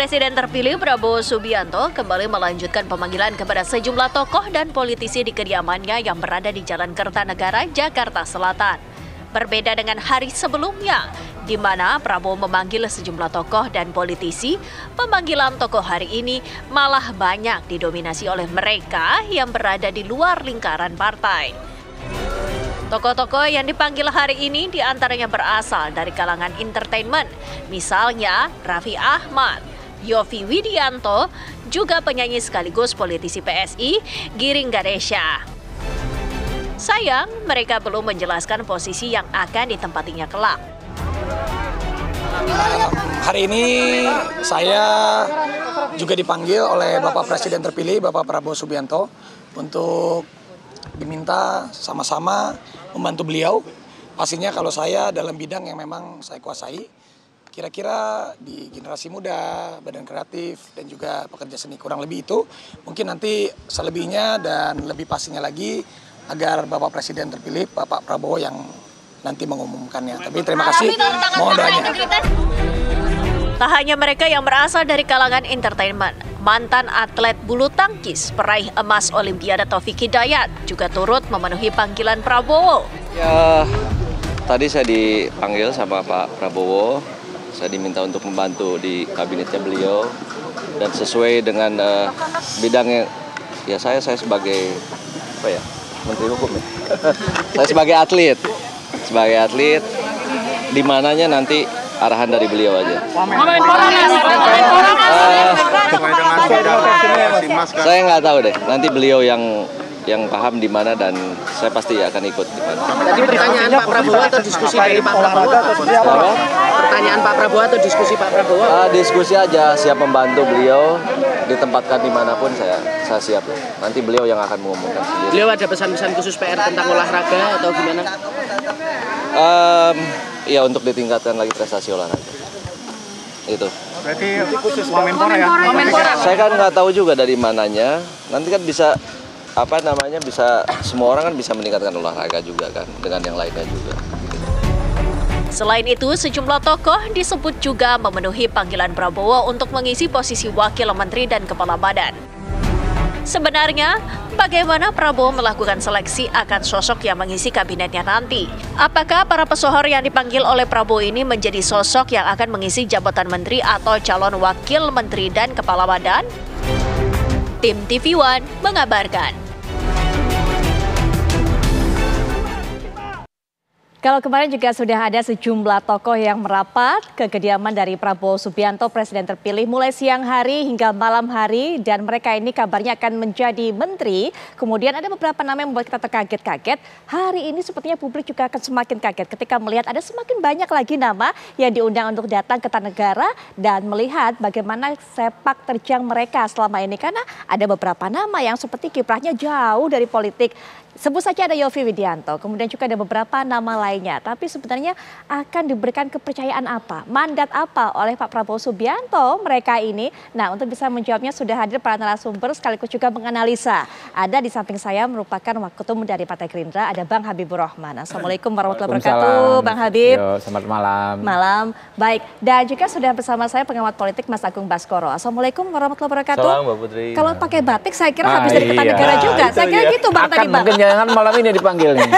Presiden terpilih Prabowo Subianto kembali melanjutkan pemanggilan kepada sejumlah tokoh dan politisi di kediamannya yang berada di Jalan Kertanegara, Jakarta Selatan. Berbeda dengan hari sebelumnya, di mana Prabowo memanggil sejumlah tokoh dan politisi, pemanggilan tokoh hari ini malah banyak didominasi oleh mereka yang berada di luar lingkaran partai. Tokoh-tokoh yang dipanggil hari ini diantaranya berasal dari kalangan entertainment, misalnya Raffi Ahmad, Yovie Widianto, juga penyanyi sekaligus politisi PSI, Giring Ganesha. Sayang, mereka belum menjelaskan posisi yang akan ditempatinya kelak. Hari ini saya juga dipanggil oleh Bapak Presiden terpilih, Bapak Prabowo Subianto, untuk diminta sama-sama membantu beliau. Pastinya kalau saya dalam bidang yang memang saya kuasai, kira-kira di generasi muda, badan kreatif, dan juga pekerja seni kurang lebih itu, mungkin nanti selebihnya dan lebih pastinya lagi agar Bapak Presiden terpilih, Bapak Prabowo yang nanti mengumumkannya. Tapi terima kasih, mohon doanya. Tak hanya mereka yang berasal dari kalangan entertainment, mantan atlet bulu tangkis peraih emas Olimpiade Taufik Hidayat juga turut memenuhi panggilan Prabowo. Ya, tadi saya dipanggil sama Pak Prabowo, saya diminta untuk membantu di kabinetnya beliau dan sesuai dengan bidangnya. Ya saya sebagai Menteri Hukum ya. Saya sebagai atlet, di mananya nanti arahan dari beliau aja. Saya nggak tahu deh. Nanti beliau yang paham di mana dan saya pasti akan ikut di mana. Tadi pertanyaan Pak Prabowo atau diskusi dari Pak Prabowo? Pertanyaan Pak Prabowo atau diskusi Pak Prabowo? Diskusi aja, siap membantu beliau ditempatkan dimanapun saya siap. Nanti beliau yang akan mengumumkan sendiri. Beliau ada pesan-pesan khusus PR tentang olahraga atau gimana? Ya untuk ditingkatkan lagi prestasi olahraga. Itu. Berarti khusus Wamenpora ya? Saya kan nggak tahu juga dari mananya. Nanti kan bisa bisa semua orang kan bisa meningkatkan olahraga juga kan dengan yang lainnya juga. Selain itu, sejumlah tokoh disebut juga memenuhi panggilan Prabowo untuk mengisi posisi wakil menteri dan kepala badan. Sebenarnya, bagaimana Prabowo melakukan seleksi akan sosok yang mengisi kabinetnya nanti? Apakah para pesohor yang dipanggil oleh Prabowo ini menjadi sosok yang akan mengisi jabatan menteri atau calon wakil menteri dan kepala badan? Tim TV One mengabarkan. Kalau kemarin juga sudah ada sejumlah tokoh yang merapat ke kediaman dari Prabowo Subianto, Presiden terpilih, mulai siang hari hingga malam hari, dan mereka ini kabarnya akan menjadi menteri. Kemudian ada beberapa nama yang membuat kita terkaget-kaget. Hari ini sepertinya publik juga akan semakin kaget ketika melihat ada semakin banyak lagi nama yang diundang untuk datang ke Kertanegara dan melihat bagaimana sepak terjang mereka selama ini. Karena ada beberapa nama yang seperti kiprahnya jauh dari politik. Sebut saja ada Yovie Widianto, kemudian juga ada beberapa nama lainnya. Tapi sebenarnya akan diberikan kepercayaan apa, mandat apa oleh Pak Prabowo Subianto mereka ini? Nah, untuk bisa menjawabnya sudah hadir para narasumber sekaligus juga menganalisa. Ada di samping saya merupakan waketum dari Partai Gerindra, ada Bang Habibur Rahman. Assalamualaikum warahmatullahi wabarakatuh, Bang Habib. Yo, selamat malam. Malam, baik. Dan juga sudah bersama saya pengamat politik Mas Agung Baskoro. Assalamualaikum warahmatullahi wabarakatuh. Salam Mbak Putri. Kalau pakai batik saya kira habis dari Kertanegara juga. Saya kira gitu Bang tadi Bang. Jangan malam ini dipanggil nih.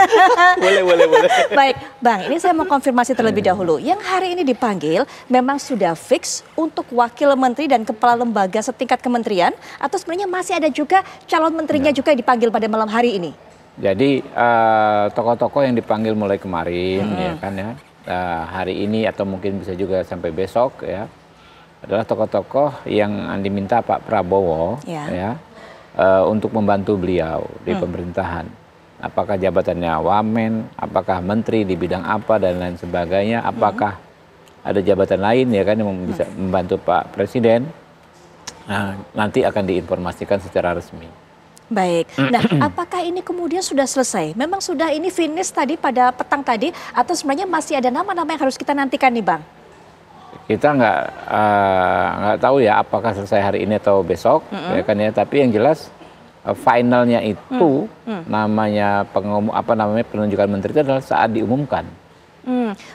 boleh. Baik, Bang, ini saya mau konfirmasi terlebih dahulu. Yang hari ini dipanggil memang sudah fix untuk wakil menteri dan kepala lembaga setingkat kementerian, atau sebenarnya masih ada juga calon menterinya juga yang dipanggil pada malam hari ini? Jadi tokoh-tokoh yang dipanggil mulai kemarin ya kan ya, hari ini atau mungkin bisa juga sampai besok ya, adalah tokoh-tokoh yang diminta Pak Prabowo ya untuk membantu beliau di pemerintahan. Apakah jabatannya wamen, apakah menteri di bidang apa dan lain sebagainya, apakah ada jabatan lain ya kan yang bisa membantu Pak Presiden, nanti akan diinformasikan secara resmi. Baik, nah apakah ini kemudian sudah selesai? Memang sudah ini finish tadi pada petang tadi, atau sebenarnya masih ada nama-nama yang harus kita nantikan nih Bang? Kita nggak tahu ya apakah selesai hari ini atau besok ya kan ya, tapi yang jelas finalnya itu namanya penunjukan menteri itu adalah saat diumumkan.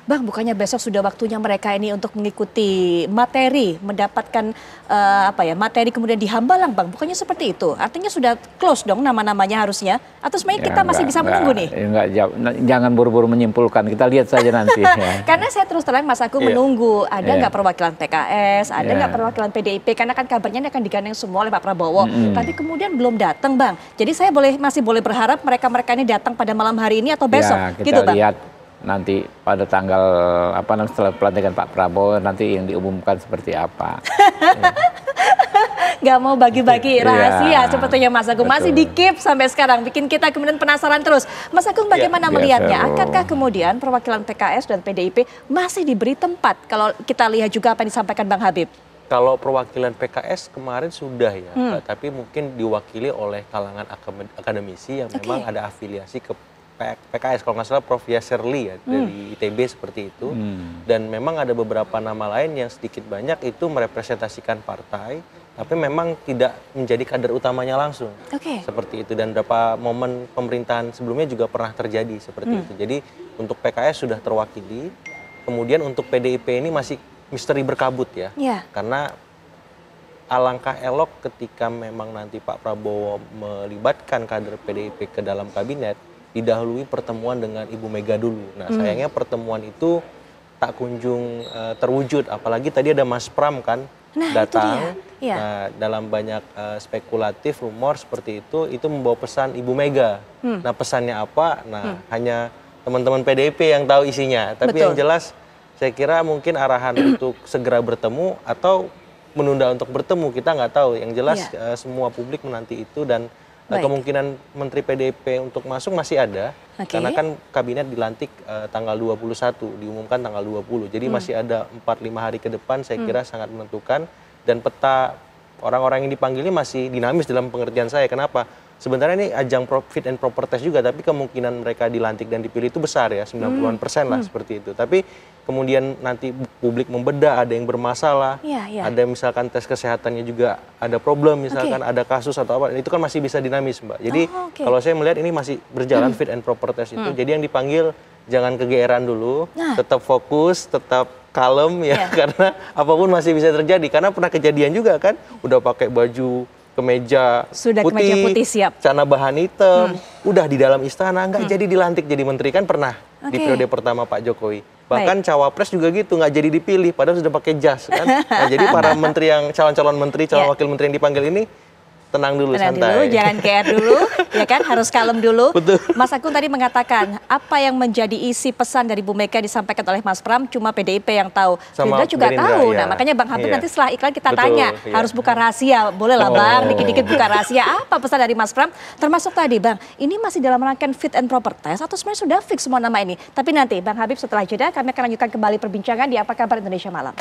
Bang, bukannya besok sudah waktunya mereka ini untuk mengikuti materi, mendapatkan materi kemudian di Hambalang, Bang. Bukannya seperti itu? Artinya sudah close dong nama-namanya harusnya? Atau sebenarnya kita masih bisa menunggu nih? Jangan buru-buru menyimpulkan. Kita lihat saja nanti. Ya. Karena saya terus terang Mas Agung menunggu. Ada nggak perwakilan PKS? Ada nggak perwakilan PDIP? Karena kan kabarnya akan digandeng semua oleh Pak Prabowo. Tapi kemudian belum datang, Bang. Jadi saya masih boleh berharap mereka-mereka ini datang pada malam hari ini atau besok, kita gitu, Bang? Lihat nanti pada tanggal setelah pelantikan Pak Prabowo nanti yang diumumkan seperti apa. Nggak mau bagi-bagi rahasia sepertinya Mas Agung. Masih di-keep sampai sekarang, bikin kita kemudian penasaran terus. Mas Agung bagaimana melihatnya? Akankah kemudian perwakilan PKS dan PDIP masih diberi tempat? Kalau kita lihat juga apa yang disampaikan Bang Habib. Kalau perwakilan PKS kemarin sudah ya, tapi mungkin diwakili oleh kalangan akademisi yang memang ada afiliasi ke PKS. Kalau nggak salah Prof. Yaserli ya, dari ITB seperti itu. Dan memang ada beberapa nama lain yang sedikit banyak itu merepresentasikan partai, tapi memang tidak menjadi kader utamanya langsung. Seperti itu. Dan beberapa momen pemerintahan sebelumnya juga pernah terjadi seperti itu. Jadi untuk PKS sudah terwakili, kemudian untuk PDIP ini masih misteri berkabut ya. Karena alangkah elok ketika memang nanti Pak Prabowo melibatkan kader PDIP ke dalam kabinet, didahului pertemuan dengan Ibu Mega dulu. Nah sayangnya pertemuan itu tak kunjung terwujud, apalagi tadi ada Mas Pram kan datang. Nah dalam banyak spekulatif rumor seperti itu membawa pesan Ibu Mega. Nah pesannya apa? Nah hanya teman-teman PDIP yang tahu isinya. Tapi yang jelas saya kira mungkin arahan untuk segera bertemu atau menunda untuk bertemu, kita nggak tahu. Yang jelas semua publik menanti itu dan kemungkinan Menteri PDIP untuk masuk masih ada, karena kan kabinet dilantik tanggal 21, diumumkan tanggal 20. Jadi masih ada 4-5 hari ke depan, saya kira sangat menentukan. Dan peta orang-orang yang dipanggil ini masih dinamis dalam pengertian saya. Kenapa? Sebenarnya ini ajang fit and proper test juga, tapi kemungkinan mereka dilantik dan dipilih itu besar ya, 90-an% lah seperti itu. Tapi kemudian nanti publik membedah, ada yang bermasalah, ada misalkan tes kesehatannya juga ada problem, misalkan ada kasus atau apa, itu kan masih bisa dinamis, Mbak. Jadi kalau saya melihat ini masih berjalan fit and proper test itu. Jadi yang dipanggil jangan kegeeran dulu, tetap fokus, tetap kalem ya, karena apapun masih bisa terjadi. Karena pernah kejadian juga kan, udah pakai baju kemeja putih, siap. Celana bahan hitam, udah di dalam istana nggak jadi dilantik jadi menteri, kan pernah di periode pertama Pak Jokowi. Bahkan cawapres juga gitu, nggak jadi dipilih padahal sudah pakai jas kan. Nah, jadi para menteri yang calon-calon menteri, calon wakil menteri yang dipanggil ini tenang dulu, santai. Jangan care dulu, ya kan, harus kalem dulu. Betul. Mas Agung tadi mengatakan apa yang menjadi isi pesan dari Bu Mega disampaikan oleh Mas Pram cuma PDIP yang tahu. Gerindra juga tahu. Nah makanya Bang Habib nanti setelah iklan kita tanya, harus buka rahasia. Boleh lah Bang, dikit-dikit buka rahasia. Apa pesan dari Mas Pram? Termasuk tadi Bang, ini masih dalam rangkaian fit and proper test atau sebenarnya sudah fix semua nama ini? Tapi nanti Bang Habib setelah jeda kami akan lanjutkan kembali perbincangan di Apa Kabar Indonesia Malam.